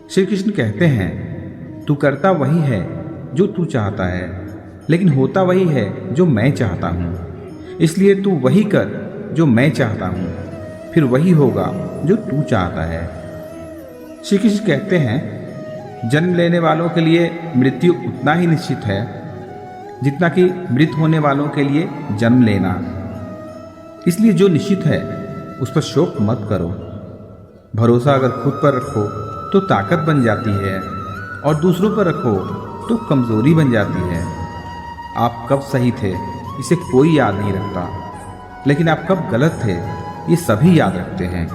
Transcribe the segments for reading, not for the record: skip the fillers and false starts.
श्री कृष्ण कहते हैं, तू करता वही है जो तू चाहता है, लेकिन होता वही है जो मैं चाहता हूँ। इसलिए तू वही कर जो मैं चाहता हूँ, फिर वही होगा जो तू चाहता है। श्री कृष्ण कहते हैं, जन्म लेने वालों के लिए मृत्यु उतना ही निश्चित है जितना कि मृत होने वालों के लिए जन्म लेना। इसलिए जो निश्चित है उस पर शोक मत करो। भरोसा अगर खुद पर रखो तो ताकत बन जाती है, और दूसरों पर रखो तो कमजोरी बन जाती है। आप कब सही थे इसे कोई याद नहीं रखता, लेकिन आप कब गलत थे ये सभी याद रखते हैं।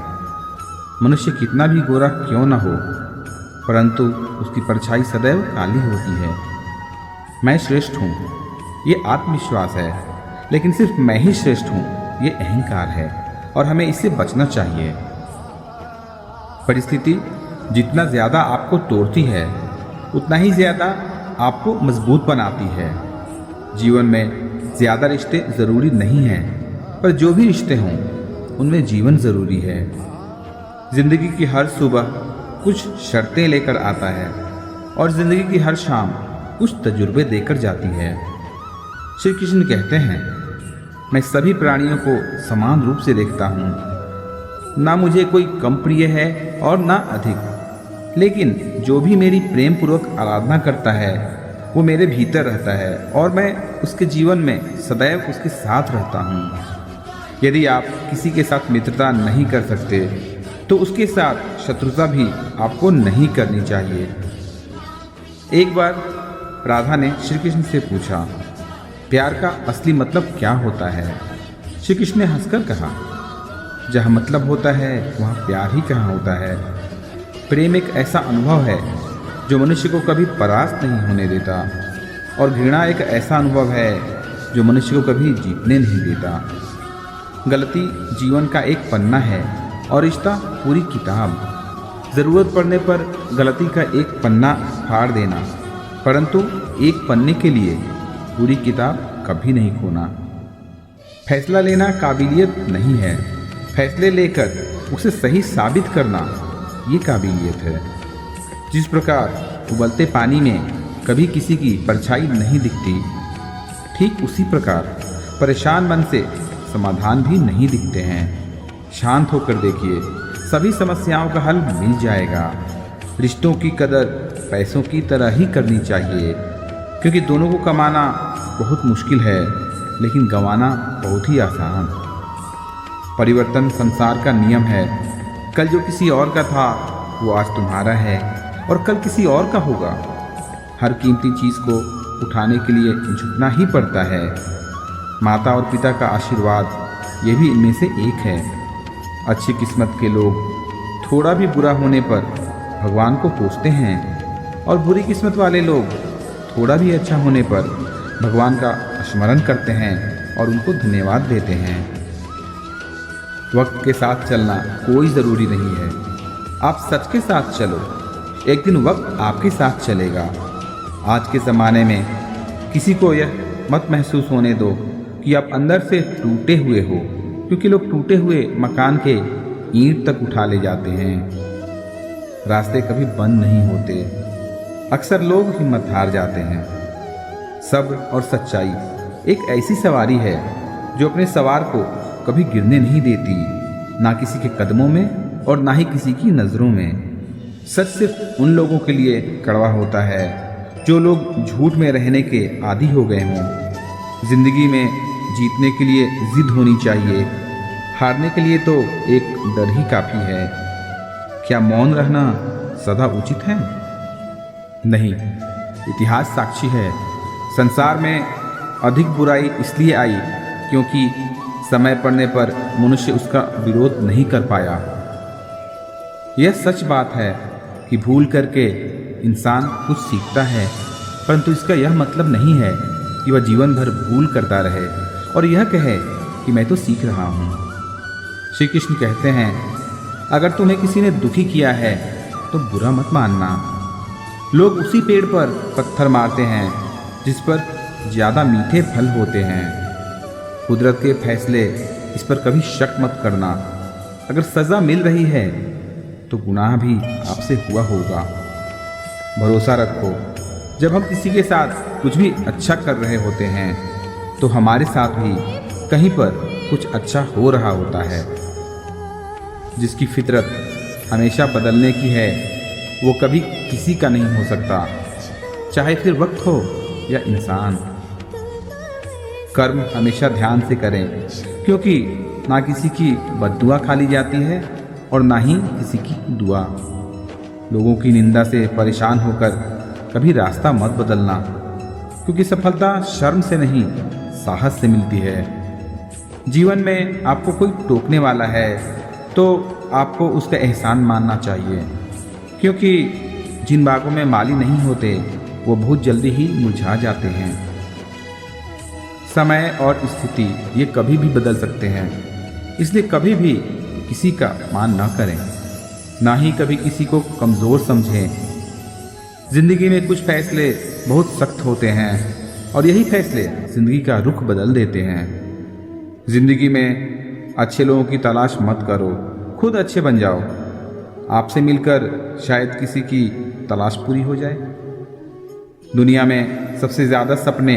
मनुष्य कितना भी गोरा क्यों न हो, परंतु उसकी परछाई सदैव काली होती है। मैं श्रेष्ठ हूँ ये आत्मविश्वास है, लेकिन सिर्फ मैं ही श्रेष्ठ हूँ ये अहंकार है, और हमें इससे बचना चाहिए। परिस्थिति जितना ज़्यादा आपको तोड़ती है उतना ही ज़्यादा आपको मजबूत बनाती है। जीवन में ज़्यादा रिश्ते ज़रूरी नहीं हैं, पर जो भी रिश्ते हों उनमें जीवन ज़रूरी है। ज़िंदगी की हर सुबह कुछ शर्तें लेकर आता है, और ज़िंदगी की हर शाम कुछ तजुर्बे देकर जाती है। श्री कृष्ण कहते हैं, मैं सभी प्राणियों को समान रूप से देखता हूँ। ना मुझे कोई कम प्रिय है और ना अधिक, लेकिन जो भी मेरी प्रेम पूर्वक आराधना करता है वो मेरे भीतर रहता है, और मैं उसके जीवन में सदैव उसके साथ रहता हूँ। यदि आप किसी के साथ मित्रता नहीं कर सकते तो उसके साथ शत्रुता भी आपको नहीं करनी चाहिए। एक बार राधा ने श्री कृष्ण से पूछा, प्यार का असली मतलब क्या होता है? श्री कृष्ण ने हंसकर कहा, जहाँ मतलब होता है वहाँ प्यार ही कहाँ होता है। प्रेम एक ऐसा अनुभव है जो मनुष्य को कभी परास्त नहीं होने देता, और घृणा एक ऐसा अनुभव है जो मनुष्य को कभी जीतने नहीं देता। गलती जीवन का एक पन्ना है और रिश्ता पूरी किताब। ज़रूरत पड़ने पर गलती का एक पन्ना फाड़ देना, परंतु एक पन्ने के लिए पूरी किताब कभी नहीं खोना। फैसला लेना काबिलियत नहीं है, फैसले लेकर उसे सही साबित करना ये काबिलियत है। जिस प्रकार उबलते पानी में कभी किसी की परछाई नहीं दिखती, ठीक उसी प्रकार परेशान मन से समाधान भी नहीं दिखते हैं। शांत होकर देखिए, सभी समस्याओं का हल मिल जाएगा। रिश्तों की कदर पैसों की तरह ही करनी चाहिए, क्योंकि दोनों को कमाना बहुत मुश्किल है, लेकिन गंवाना बहुत ही आसान। परिवर्तन संसार का नियम है। कल जो किसी और का था वो आज तुम्हारा है, और कल किसी और का होगा। हर कीमती चीज़ को उठाने के लिए झुकना ही पड़ता है। माता और पिता का आशीर्वाद ये भी इनमें से एक है। अच्छी किस्मत के लोग थोड़ा भी बुरा होने पर भगवान को कोसते हैं, और बुरी किस्मत वाले लोग थोड़ा भी अच्छा होने पर भगवान का स्मरण करते हैं और उनको धन्यवाद देते हैं। वक्त के साथ चलना कोई ज़रूरी नहीं है। आप सच के साथ चलो, एक दिन वक्त आपके साथ चलेगा। आज के ज़माने में किसी को यह मत महसूस होने दो कि आप अंदर से टूटे हुए हो, क्योंकि लोग टूटे हुए मकान के ईंट तक उठा ले जाते हैं। रास्ते कभी बंद नहीं होते, अक्सर लोग हिम्मत हार जाते हैं। सब्र और सच्चाई एक ऐसी सवारी है जो अपने सवार को कभी गिरने नहीं देती, ना किसी के कदमों में और ना ही किसी की नज़रों में। सच सिर्फ उन लोगों के लिए कड़वा होता है जो लोग झूठ में रहने के आदी हो गए हों। जिंदगी में जीतने के लिए जिद होनी चाहिए, हारने के लिए तो एक डर ही काफ़ी है। क्या मौन रहना सदा उचित है? नहीं, इतिहास साक्षी है। संसार में अधिक बुराई इसलिए आई क्योंकि समय पड़ने पर मनुष्य उसका विरोध नहीं कर पाया। यह सच बात है कि भूल करके इंसान कुछ सीखता है, परंतु इसका यह मतलब नहीं है कि वह जीवन भर भूल करता रहे और यह कहे कि मैं तो सीख रहा हूँ। श्री कृष्ण कहते हैं, अगर तुम्हें किसी ने दुखी किया है तो बुरा मत मानना। लोग उसी पेड़ पर पत्थर मारते हैं जिस पर ज़्यादा मीठे फल होते हैं। कुदरत के फैसले, इस पर कभी शक मत करना। अगर सज़ा मिल रही है तो गुनाह भी आपसे हुआ होगा। भरोसा रखो, जब हम किसी के साथ कुछ भी अच्छा कर रहे होते हैं तो हमारे साथ भी कहीं पर कुछ अच्छा हो रहा होता है। जिसकी फितरत हमेशा बदलने की है वो कभी किसी का नहीं हो सकता, चाहे फिर वक्त हो या इंसान। कर्म हमेशा ध्यान से करें, क्योंकि ना किसी की बद्दुआ खा ली जाती है और ना ही किसी की दुआ। लोगों की निंदा से परेशान होकर कभी रास्ता मत बदलना, क्योंकि सफलता शर्म से नहीं साहस से मिलती है। जीवन में आपको कोई टोकने वाला है तो आपको उसका एहसान मानना चाहिए, क्योंकि जिन बागों में माली नहीं होते वो बहुत जल्दी ही मुरझा जाते हैं। समय और स्थिति ये कभी भी बदल सकते हैं, इसलिए कभी भी किसी का मान न करें, ना ही कभी किसी को कमज़ोर समझें। ज़िंदगी में कुछ फैसले बहुत सख्त होते हैं और यही फैसले ज़िंदगी का रुख बदल देते हैं। ज़िंदगी में अच्छे लोगों की तलाश मत करो, खुद अच्छे बन जाओ। आपसे मिलकर शायद किसी की तलाश पूरी हो जाए। दुनिया में सबसे ज़्यादा सपने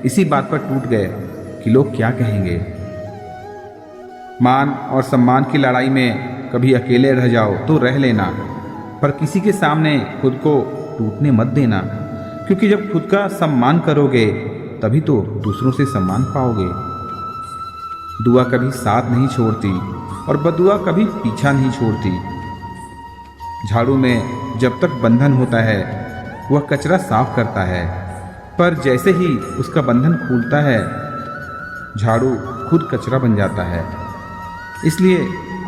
इसी बात पर टूट गए कि लोग क्या कहेंगे। मान और सम्मान की लड़ाई में कभी अकेले रह जाओ तो रह लेना, पर किसी के सामने खुद को टूटने मत देना, क्योंकि जब खुद का सम्मान करोगे तभी तो दूसरों से सम्मान पाओगे। दुआ कभी साथ नहीं छोड़ती और बदुआ कभी पीछा नहीं छोड़ती। झाड़ू में जब तक बंधन होता है वह कचरा साफ करता है, पर जैसे ही उसका बंधन खुलता है झाड़ू खुद कचरा बन जाता है। इसलिए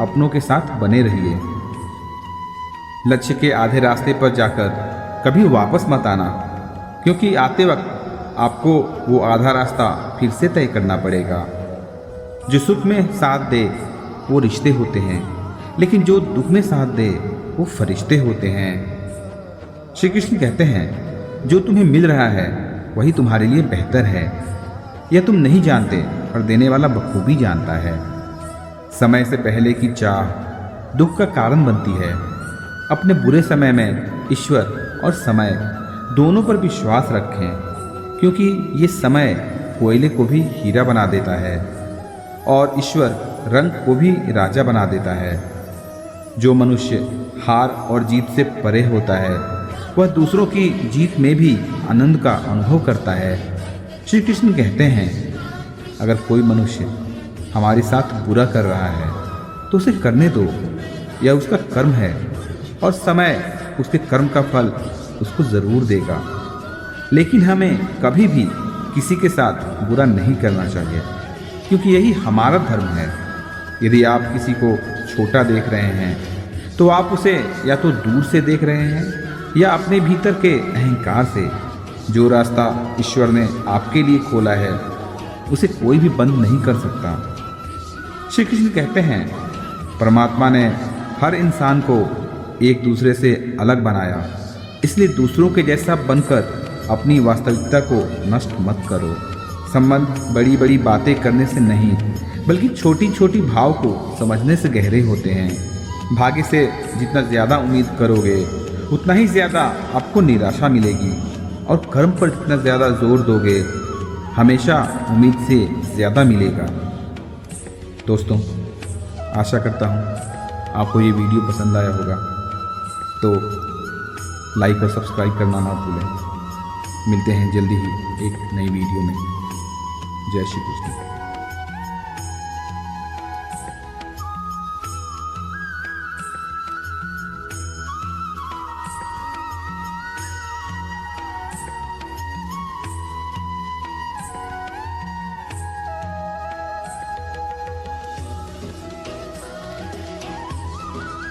अपनों के साथ बने रहिए। लक्ष्य के आधे रास्ते पर जाकर कभी वापस मत आना, क्योंकि आते वक्त आपको वो आधा रास्ता फिर से तय करना पड़ेगा। जो सुख में साथ दे वो रिश्ते होते हैं, लेकिन जो दुख में साथ दे वो फरिश्ते होते हैं। श्री कृष्ण कहते हैं जो तुम्हें मिल रहा है वही तुम्हारे लिए बेहतर है। यह तुम नहीं जानते और देने वाला बखूबी जानता है। समय से पहले की चाह दुख का कारण बनती है। अपने बुरे समय में ईश्वर और समय दोनों पर विश्वास रखें, क्योंकि ये समय कोयले को भी हीरा बना देता है और ईश्वर रंग को भी राजा बना देता है। जो मनुष्य हार और जीत से परे होता है वह दूसरों की जीत में भी आनंद का अनुभव करता है। श्री कृष्ण कहते हैं अगर कोई मनुष्य हमारे साथ बुरा कर रहा है तो उसे करने दो, यह उसका कर्म है और समय उसके कर्म का फल उसको ज़रूर देगा। लेकिन हमें कभी भी किसी के साथ बुरा नहीं करना चाहिए, क्योंकि यही हमारा धर्म है। यदि आप किसी को छोटा देख रहे हैं तो आप उसे या तो दूर से देख रहे हैं या अपने भीतर के अहंकार से। जो रास्ता ईश्वर ने आपके लिए खोला है उसे कोई भी बंद नहीं कर सकता। श्री कृष्ण कहते हैं परमात्मा ने हर इंसान को एक दूसरे से अलग बनाया, इसलिए दूसरों के जैसा बनकर अपनी वास्तविकता को नष्ट मत करो। संबंध बड़ी बड़ी बातें करने से नहीं, बल्कि छोटी छोटी भाव को समझने से गहरे होते हैं। भाग्य से जितना ज़्यादा उम्मीद करोगे उतना ही ज़्यादा आपको निराशा मिलेगी, और कर्म पर जितना ज़्यादा जोर दोगे हमेशा उम्मीद से ज़्यादा मिलेगा। दोस्तों, आशा करता हूँ आपको ये वीडियो पसंद आया होगा, तो लाइक और सब्सक्राइब करना ना भूलें। मिलते हैं जल्दी ही एक नई वीडियो में। जय श्री कृष्ण।